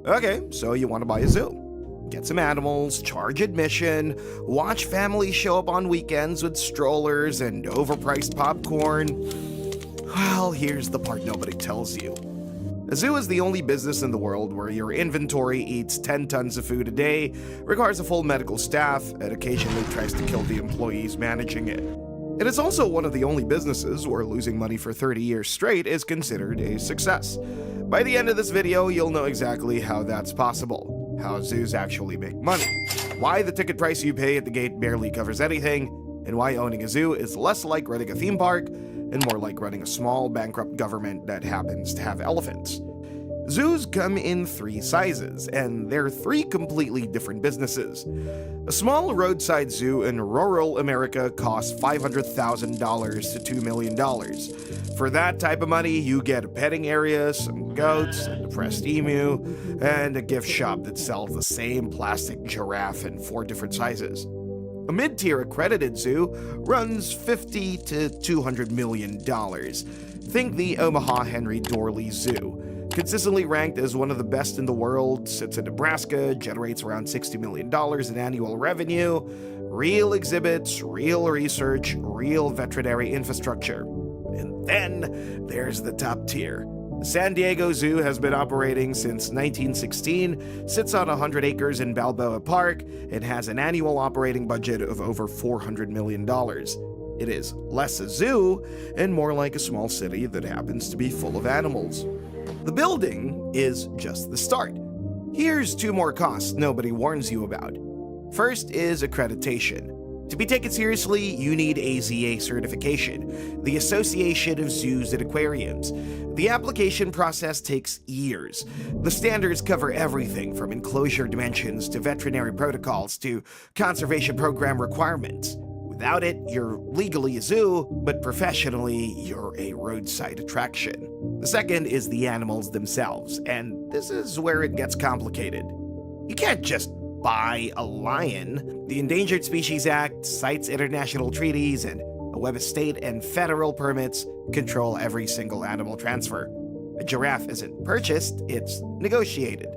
Okay, so you want to buy a zoo. Get some animals, charge admission, watch families show up on weekends with strollers and overpriced popcorn. Well, here's the part nobody tells you. A zoo is the only business in the world where your inventory eats 10 tons of food a day, requires a full medical staff, and occasionally tries to kill the employees managing it. It is also one of the only businesses where losing money for 30 years straight is considered a success. By the end of this video, you'll know exactly how that's possible, how zoos actually make money, why the ticket price you pay at the gate barely covers anything, and why owning a zoo is less like running a theme park and more like running a small, bankrupt government that happens to have elephants. Zoos come in 3 sizes, and they're 3 completely different businesses. A small roadside zoo in rural America costs $500,000 to $2 million. For that type of money, you get a petting area, some goats, a depressed emu, and a gift shop that sells the same plastic giraffe in 4 different sizes. A mid-tier accredited zoo runs $50 to $200 million. Think the Omaha Henry Dorley Zoo. Consistently ranked as one of the best in the world, sits in Nebraska, generates around $60 million in annual revenue, real exhibits, real research, real veterinary infrastructure. And then there's the top tier. The San Diego Zoo has been operating since 1916, sits on 100 acres in Balboa Park, and has an annual operating budget of over $400 million. It is less a zoo and more like a small city that happens to be full of animals. The building is just the start. Here's 2 more costs nobody warns you about. First is accreditation. To be taken seriously, you need AZA certification, the Association of Zoos and Aquariums. The application process takes years. The standards cover everything from enclosure dimensions to veterinary protocols to conservation program requirements. Without it, you're legally a zoo, but professionally, you're a roadside attraction. The second is the animals themselves, and this is where it gets complicated. You can't just buy a lion. The Endangered Species Act, cites international treaties, and a web of state and federal permits control every single animal transfer. A giraffe isn't purchased, it's negotiated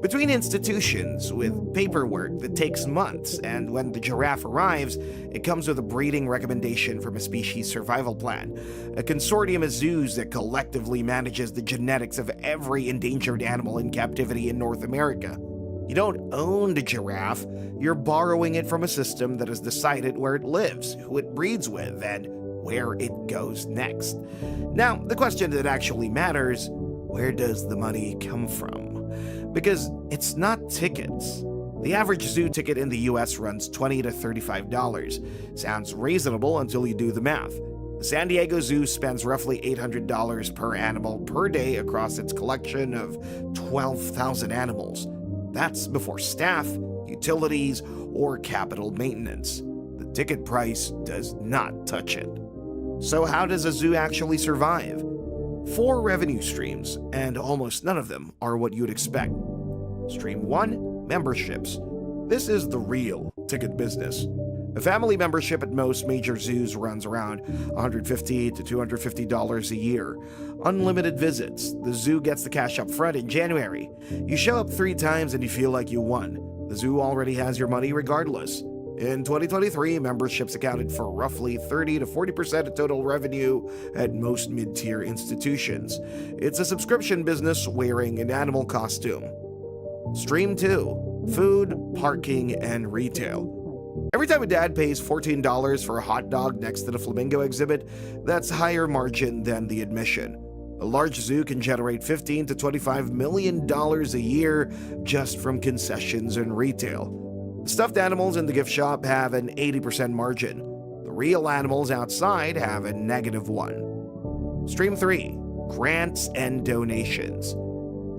between institutions with paperwork that takes months, and when the giraffe arrives, it comes with a breeding recommendation from a species survival plan, a consortium of zoos that collectively manages the genetics of every endangered animal in captivity in North America. You don't own the giraffe, you're borrowing it from a system that has decided where it lives, who it breeds with, and where it goes next. Now, the question that actually matters, where does the money come from? Because it's not tickets. The average zoo ticket in the US runs $20 to $35. Sounds reasonable until you do the math. The San Diego Zoo spends roughly $800 per animal per day across its collection of 12,000 animals. That's before staff, utilities, or capital maintenance. The ticket price does not touch it. So how does a zoo actually survive? 4 revenue streams, and almost none of them are what you'd expect. Stream 1, memberships. This is the real ticket business. A family membership at most major zoos runs around $150 to $250 a year. Unlimited visits. The zoo gets the cash up front in January. You show up 3 times and you feel like you won. The zoo already has your money regardless. In 2023, memberships accounted for roughly 30 to 40% of total revenue at most mid-tier institutions. It's a subscription business wearing an animal costume. Stream 2, food, parking, and retail. Every time a dad pays $14 for a hot dog next to the flamingo exhibit, that's higher margin than the admission. A large zoo can generate $15 to $25 million a year just from concessions and retail. The stuffed animals in the gift shop have an 80% margin. The real animals outside have a -1. Stream 3, grants and donations.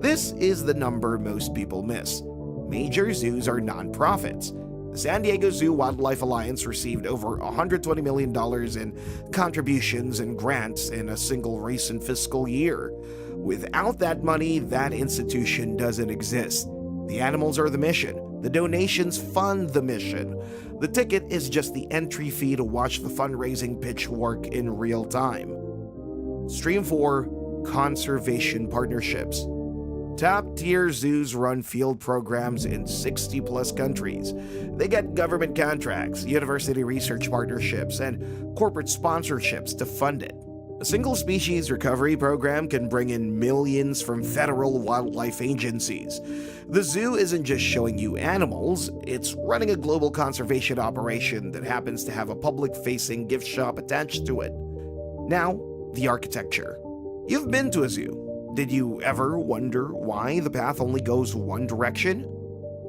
This is the number most people miss. Major zoos are nonprofits. The San Diego Zoo Wildlife Alliance received over $120 million in contributions and grants in a single recent fiscal year. Without that money, that institution doesn't exist. The animals are the mission. The donations fund the mission. The ticket is just the entry fee to watch the fundraising pitch work in real time. Stream 4, conservation partnerships. Top-tier zoos run field programs in 60-plus countries. They get government contracts, university research partnerships, and corporate sponsorships to fund it. A single species recovery program can bring in millions from federal wildlife agencies. The zoo isn't just showing you animals, it's running a global conservation operation that happens to have a public-facing gift shop attached to it. Now, the architecture. You've been to a zoo. Did you ever wonder why the path only goes one direction?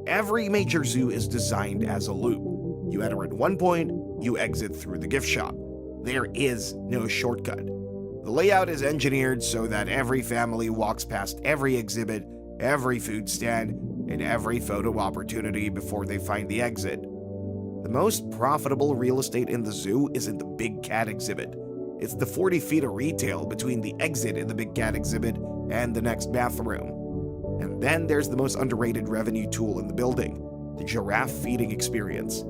Every major zoo is designed as a loop. You enter at one point, you exit through the gift shop. There is no shortcut. The layout is engineered so that every family walks past every exhibit, every food stand, and every photo opportunity before they find the exit. The most profitable real estate in the zoo isn't the Big Cat exhibit. It's the 40 feet of retail between the exit in the Big Cat exhibit and the next bathroom. And then there's the most underrated revenue tool in the building, the giraffe feeding experience.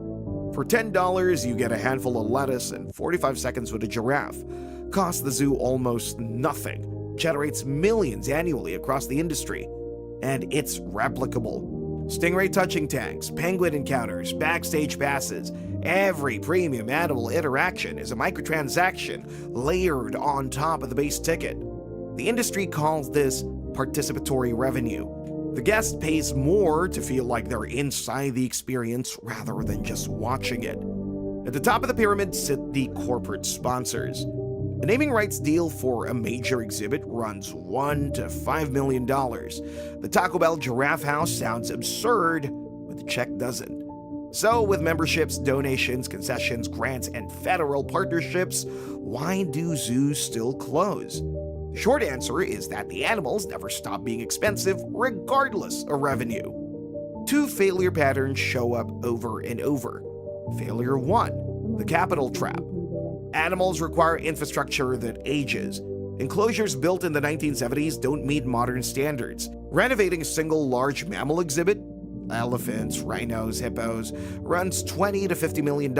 For $10, you get a handful of lettuce and 45 seconds with a giraffe. Costs the zoo almost nothing, generates millions annually across the industry, and it's replicable. Stingray touching tanks, penguin encounters, backstage passes. Every premium animal interaction is a microtransaction layered on top of the base ticket. The industry calls this participatory revenue. The guest pays more to feel like they're inside the experience rather than just watching it. At the top of the pyramid sit the corporate sponsors. A naming rights deal for a major exhibit runs $1 to $5 million. The Taco Bell Giraffe House sounds absurd, but the check doesn't. So, with memberships, donations, concessions, grants, and federal partnerships, why do zoos still close? The short answer is that the animals never stop being expensive regardless of revenue. Two failure patterns show up over and over. Failure 1, the capital trap. Animals require infrastructure that ages. Enclosures built in the 1970s don't meet modern standards. Renovating a single large mammal exhibit, elephants, rhinos, hippos, runs $20 to $50 million.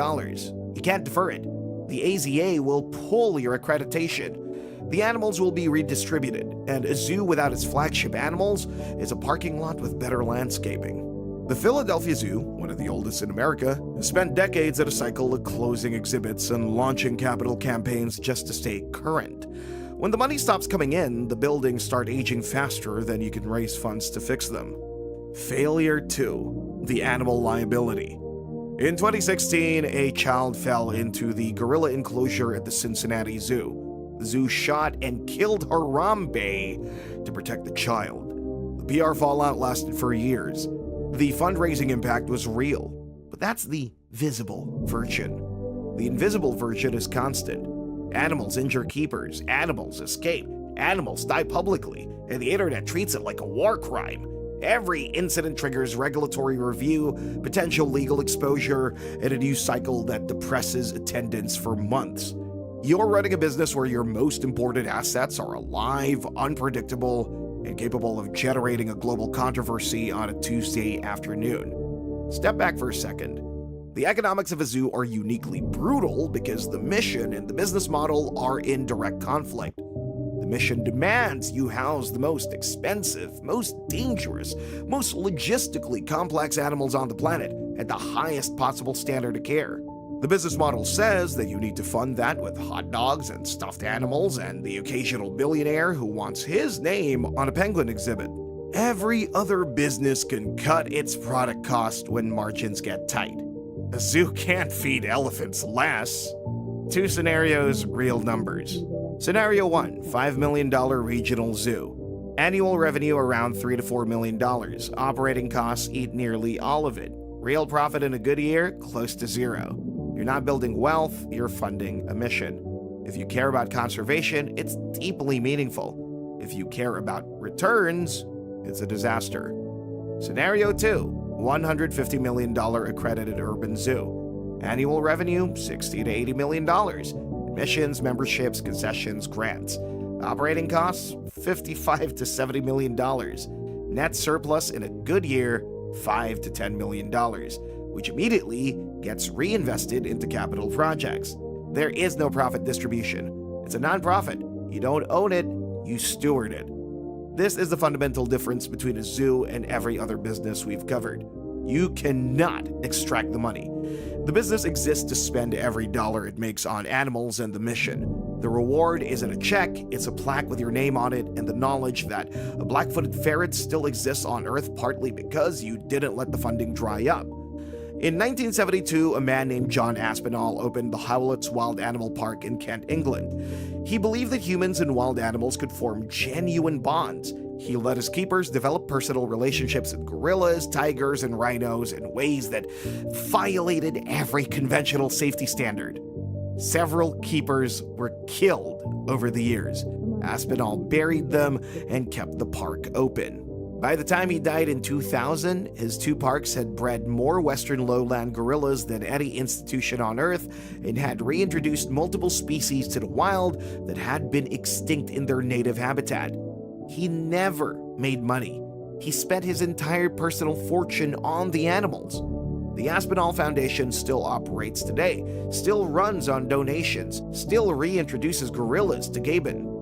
You can't defer it. The AZA will pull your accreditation. The animals will be redistributed, and a zoo without its flagship animals is a parking lot with better landscaping. The Philadelphia Zoo, one of the oldest in America, has spent decades at a cycle of closing exhibits and launching capital campaigns just to stay current. When the money stops coming in, the buildings start aging faster than you can raise funds to fix them. Failure 2, the animal liability. In 2016, a child fell into the gorilla enclosure at the Cincinnati Zoo. The zoo shot and killed Harambe to protect the child. The PR fallout lasted for years. The fundraising impact was real, but that's the visible version. The invisible version is constant. Animals injure keepers, animals escape, animals die publicly, and the internet treats it like a war crime. Every incident triggers regulatory review, potential legal exposure, and a news cycle that depresses attendance for months. You're running a business where your most important assets are alive, unpredictable, and capable of generating a global controversy on a Tuesday afternoon. Step back for a second. The economics of a zoo are uniquely brutal because the mission and the business model are in direct conflict. The mission demands you house the most expensive, most dangerous, most logistically complex animals on the planet at the highest possible standard of care. The business model says that you need to fund that with hot dogs and stuffed animals and the occasional billionaire who wants his name on a penguin exhibit. Every other business can cut its product cost when margins get tight. A zoo can't feed elephants less. Two scenarios, real numbers. Scenario 1, $5 million regional zoo. Annual revenue around $3 to $4 million. Operating costs eat nearly all of it. Real profit in a good year, close to zero. You're not building wealth, you're funding a mission. If you care about conservation, it's deeply meaningful. If you care about returns, it's a disaster. Scenario 2, $150 million accredited urban zoo. Annual revenue, $60 to $80 million. Admissions, memberships, concessions, grants. Operating costs, $55 to $70 million. Net surplus in a good year, $5 to $10 million, which immediately gets reinvested into capital projects. There is no profit distribution. It's a nonprofit. You don't own it, you steward it. This is the fundamental difference between a zoo and every other business we've covered. You cannot extract the money. The business exists to spend every dollar it makes on animals and the mission. The reward isn't a check, it's a plaque with your name on it and the knowledge that a black-footed ferret still exists on Earth partly because you didn't let the funding dry up. In 1972, a man named John Aspinall opened the Howlett's Wild Animal Park in Kent, England. He believed that humans and wild animals could form genuine bonds. He let his keepers develop personal relationships with gorillas, tigers, and rhinos in ways that violated every conventional safety standard. Several keepers were killed over the years. Aspinall buried them and kept the park open. By the time he died in 2000, his 2 parks had bred more western lowland gorillas than any institution on Earth and had reintroduced multiple species to the wild that had been extinct in their native habitat. He never made money. He spent his entire personal fortune on the animals. The Aspinall Foundation still operates today, still runs on donations, still reintroduces gorillas to Gabon.